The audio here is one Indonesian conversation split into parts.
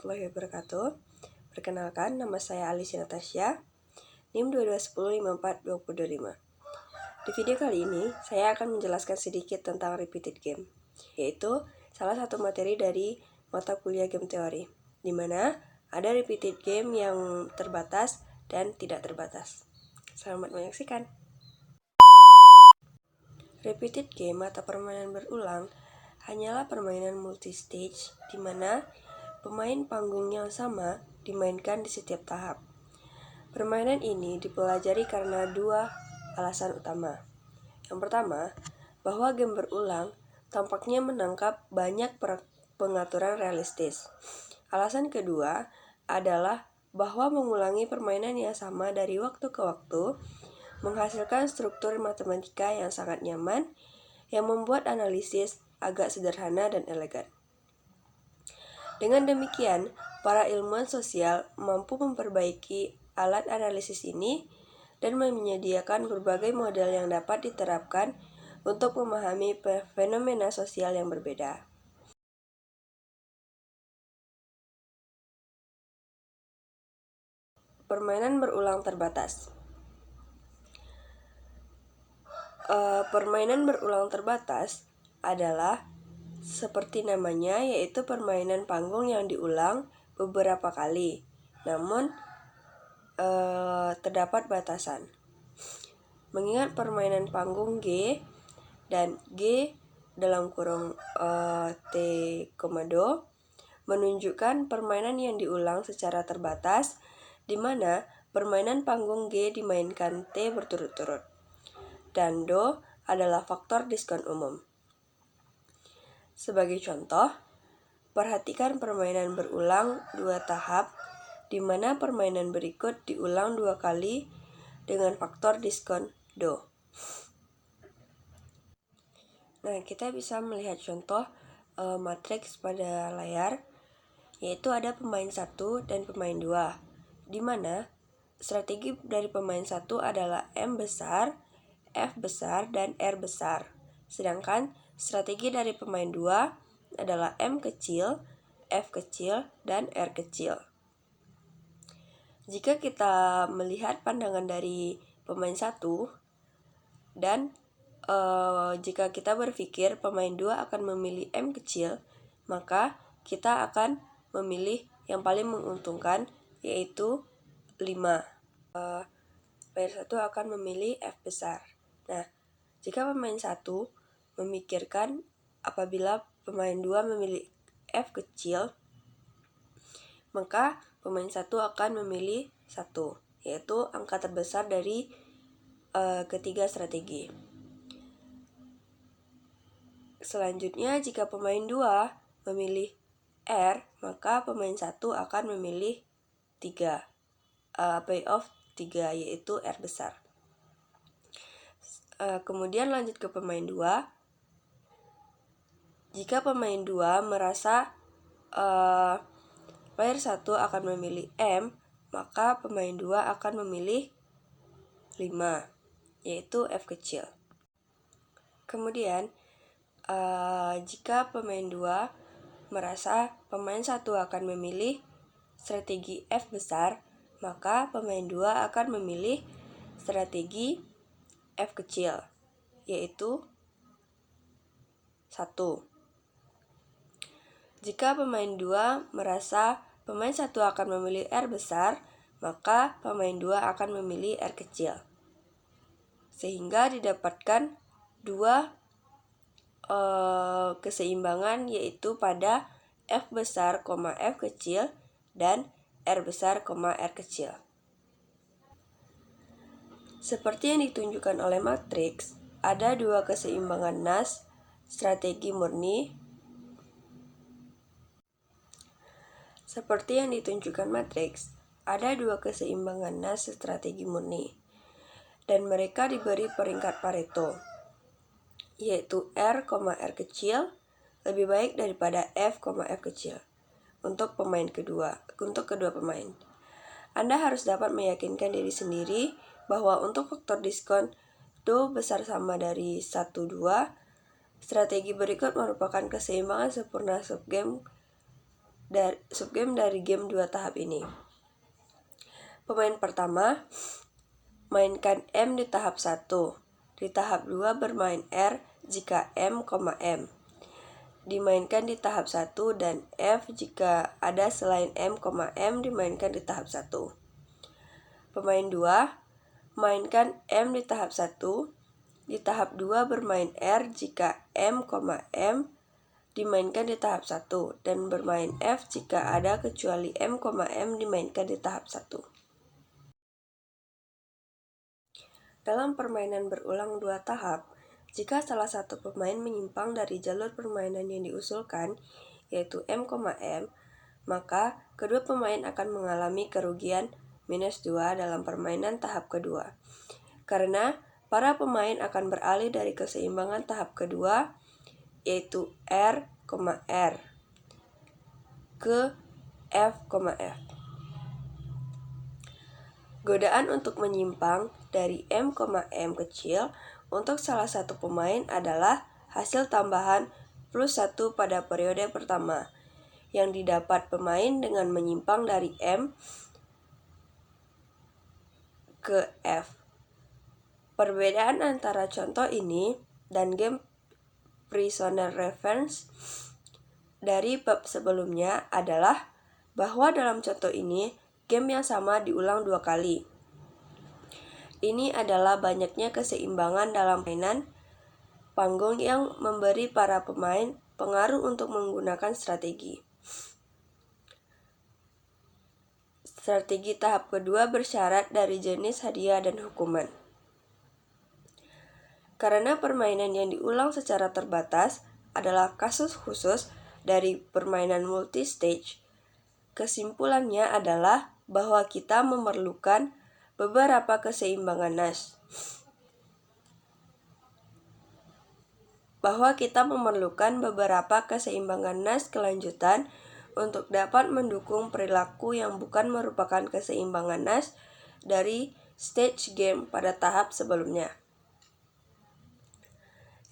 warahmatullahi wabarakatuh. Perkenalkan, nama saya Alicia Natasha, NIM 2210542025. Di video kali ini, saya akan menjelaskan sedikit tentang repeated game, yaitu salah satu materi dari mata kuliah game teori, di mana ada repeated game yang terbatas dan tidak terbatas. Selamat menyaksikan. Repeated game atau permainan berulang hanyalah permainan multi-stage di mana pemain panggung yang sama dimainkan di setiap tahap. Permainan ini dipelajari karena dua alasan utama. Yang pertama, bahwa game berulang tampaknya menangkap banyak pengaturan realistis. Alasan kedua adalah bahwa mengulangi permainan yang sama dari waktu ke waktu menghasilkan struktur matematika yang sangat nyaman yang membuat analisis agak sederhana dan elegan. Dengan demikian, para ilmuwan sosial mampu memperbaiki alat analisis ini dan menyediakan berbagai model yang dapat diterapkan untuk memahami fenomena sosial yang berbeda. Permainan berulang terbatas. Permainan berulang terbatas adalah seperti namanya, yaitu permainan panggung yang diulang beberapa kali, namun terdapat batasan. Mengingat permainan panggung G dan G dalam kurung T, do menunjukkan permainan yang diulang secara terbatas, di mana permainan panggung G dimainkan T berturut-turut, dan Do adalah faktor diskon umum. Sebagai contoh, perhatikan permainan berulang dua tahap, di mana permainan berikut diulang dua kali dengan faktor diskon Do. Nah, kita bisa melihat contoh matriks pada layar, yaitu ada pemain 1 dan pemain 2, di mana strategi dari pemain 1 adalah M besar, F besar, dan R besar. Sedangkan strategi dari pemain 2 adalah M kecil, F kecil, dan R kecil. Jika kita melihat pandangan dari pemain 1 dan jika kita berpikir pemain 2 akan memilih M kecil, maka kita akan memilih yang paling menguntungkan, yaitu 5. Player 1 akan memilih F besar. Nah, jika pemain 1 memikirkan apabila pemain 2 memilih F kecil, maka pemain 1 akan memilih 1, yaitu angka terbesar dari ketiga strategi. Selanjutnya, jika pemain 2 memilih R, maka pemain 1 akan memilih 3, payoff 3, yaitu R besar. Kemudian lanjut ke pemain 2. Jika pemain 2 merasa player 1 akan memilih M, maka pemain 2 akan memilih 5, yaitu F kecil. Kemudian, jika pemain 2 merasa pemain 1 akan memilih strategi F besar, maka pemain 2 akan memilih strategi F kecil, yaitu 1. Jika pemain 2 merasa pemain 1 akan memilih R besar, maka pemain 2 akan memilih R kecil. Sehingga didapatkan dua keseimbangan, yaitu pada F besar, F kecil, dan R besar, R kecil. Seperti yang ditunjukkan oleh matriks, ada dua keseimbangan NAS strategi murni. Seperti yang ditunjukkan matriks, ada dua keseimbangan NAS strategi murni, dan mereka diberi peringkat Pareto, yaitu R, R kecil lebih baik daripada F, F kecil untuk kedua pemain. Anda harus dapat meyakinkan diri sendiri bahwa untuk faktor diskon Do besar sama dari 1, 2, strategi berikut merupakan keseimbangan sempurna subgame subgame dari game 2 tahap ini. Pemain pertama, mainkan M di tahap 1. Di tahap 2 bermain R jika M, M. Dimainkan di tahap 1 dan F jika ada selain M, M dimainkan di tahap 1. Pemain 2, mainkan M di tahap 1. Di tahap 2 bermain R jika M, M dimainkan di tahap 1 dan bermain F jika ada kecuali M, M dimainkan di tahap 1. Dalam permainan berulang 2 tahap, jika salah satu pemain menyimpang dari jalur permainan yang diusulkan, yaitu M, M, maka kedua pemain akan mengalami kerugian -2 dalam permainan tahap kedua. Karena para pemain akan beralih dari keseimbangan tahap kedua, yaitu R, R, ke F, F. Godaan untuk menyimpang dari M, M kecil untuk salah satu pemain adalah hasil tambahan +1 pada periode pertama yang didapat pemain dengan menyimpang dari M ke F. Perbedaan antara contoh ini dan game Prisoner Revenge dari bab sebelumnya adalah bahwa dalam contoh ini game yang sama diulang 2 kali. Ini adalah banyaknya keseimbangan dalam mainan panggung yang memberi para pemain pengaruh untuk menggunakan strategi. Strategi tahap kedua bersyarat dari jenis hadiah dan hukuman. Karena permainan yang diulang secara terbatas adalah kasus khusus dari permainan multi-stage, kesimpulannya adalah bahwa kita memerlukan beberapa keseimbangan NAS. Kelanjutan untuk dapat mendukung perilaku yang bukan merupakan keseimbangan NAS dari stage game pada tahap sebelumnya.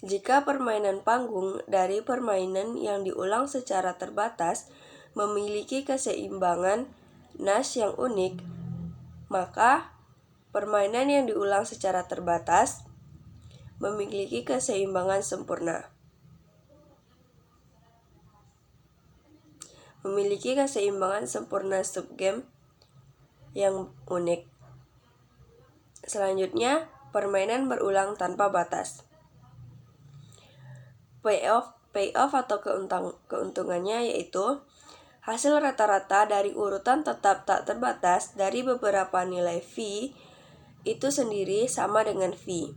Jika permainan panggung dari permainan yang diulang secara terbatas memiliki keseimbangan NAS yang unik, maka permainan yang diulang secara terbatas memiliki keseimbangan sempurna. Memiliki keseimbangan sempurna subgame yang unik. Selanjutnya, permainan berulang tanpa batas. Payoff atau keuntungannya yaitu hasil rata-rata dari urutan tetap tak terbatas dari beberapa nilai V itu sendiri sama dengan V.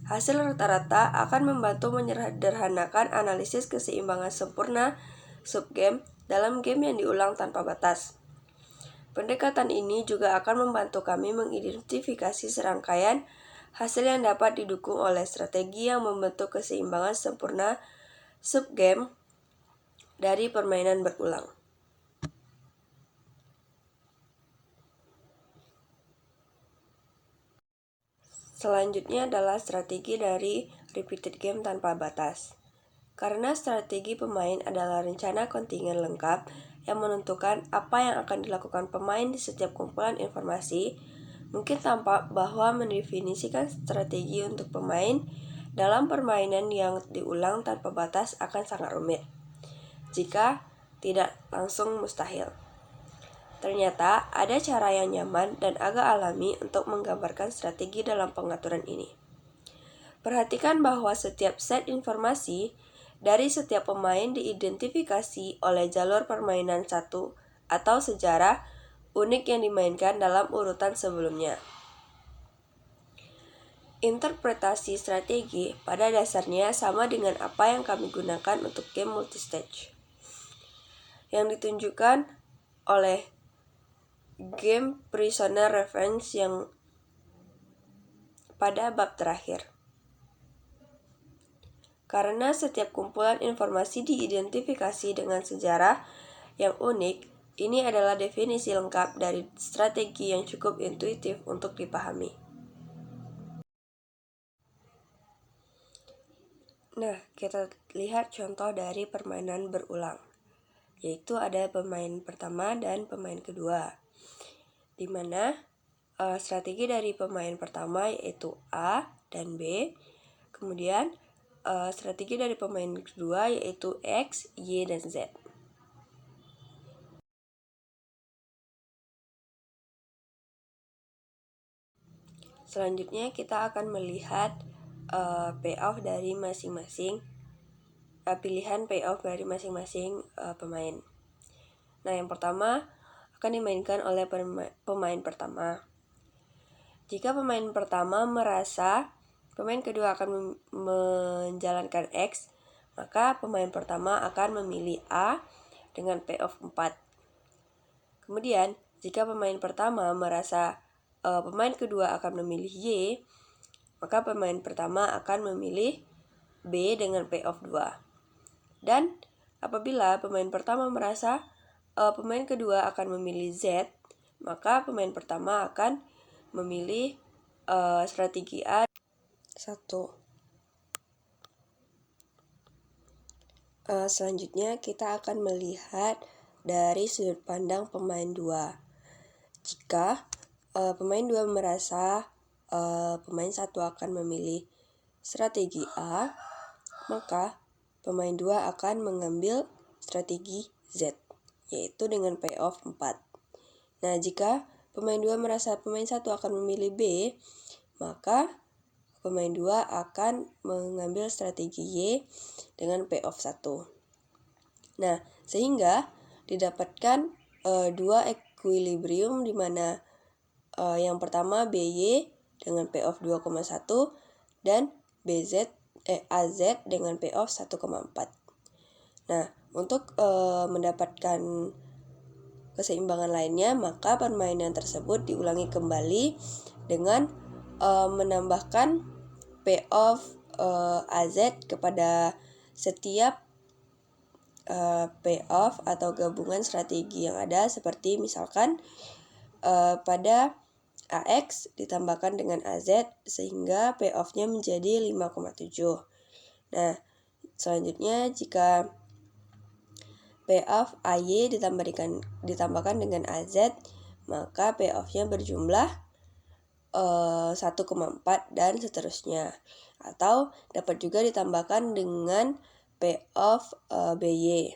Hasil rata-rata akan membantu menyederhanakan analisis keseimbangan sempurna subgame dalam game yang diulang tanpa batas. Pendekatan ini juga akan membantu kami mengidentifikasi serangkaian hasil yang dapat didukung oleh strategi yang membentuk keseimbangan sempurna subgame dari permainan berulang. Selanjutnya adalah strategi dari repeated game tanpa batas. Karena strategi pemain adalah rencana kontingen lengkap yang menentukan apa yang akan dilakukan pemain di setiap kumpulan informasi, mungkin tampak bahwa mendefinisikan strategi untuk pemain dalam permainan yang diulang tanpa batas akan sangat rumit, jika tidak langsung mustahil. Ternyata ada cara yang nyaman dan agak alami untuk menggambarkan strategi dalam pengaturan ini. Perhatikan bahwa setiap set informasi dari setiap pemain diidentifikasi oleh jalur permainan satu atau sejarah unik yang dimainkan dalam urutan sebelumnya. Interpretasi strategi pada dasarnya sama dengan apa yang kami gunakan untuk game multistage, yang ditunjukkan oleh game Prisoner Revenge yang pada bab terakhir. Karena setiap kumpulan informasi diidentifikasi dengan sejarah yang unik, ini adalah definisi lengkap dari strategi yang cukup intuitif untuk dipahami. Nah, kita lihat contoh dari permainan berulang. yaitu ada pemain pertama dan pemain kedua, di mana strategi dari pemain pertama yaitu A dan B, kemudian strategi dari pemain kedua yaitu X, Y, dan Z. Selanjutnya kita akan melihat payoff dari masing-masing pilihan payoff dari masing-masing pemain. Nah, yang pertama akan dimainkan oleh pemain pertama. Jika pemain pertama merasa pemain kedua akan menjalankan X, maka pemain pertama akan memilih A dengan payoff 4. Kemudian, jika pemain pertama merasa pemain kedua akan memilih Y, maka pemain pertama akan memilih B dengan payoff 2. Dan apabila pemain pertama merasa pemain kedua akan memilih Z, maka pemain pertama akan memilih strategi A 1. Selanjutnya kita akan melihat dari sudut pandang pemain 2. Jika pemain 2 merasa pemain 1 akan memilih strategi A, maka pemain 2 akan mengambil strategi Z, yaitu dengan payoff 4. Nah, jika pemain 2 merasa pemain 1 akan memilih B, maka pemain 2 akan mengambil strategi Y dengan payoff 1. Nah, sehingga didapatkan dua equilibrium di mana yang pertama BY dengan payoff 2,1 dan AZ dengan payoff 1,4. Nah, untuk mendapatkan keseimbangan lainnya, maka permainan tersebut diulangi kembali dengan menambahkan payoff AZ kepada setiap payoff atau gabungan strategi yang ada, seperti misalkan pada AX ditambahkan dengan AZ sehingga payoff-nya menjadi 5,7. Nah, selanjutnya jika payoff AY ditambahkan dengan AZ, maka payoff-nya berjumlah 1,4 dan seterusnya. Atau dapat juga ditambahkan dengan payoff BY.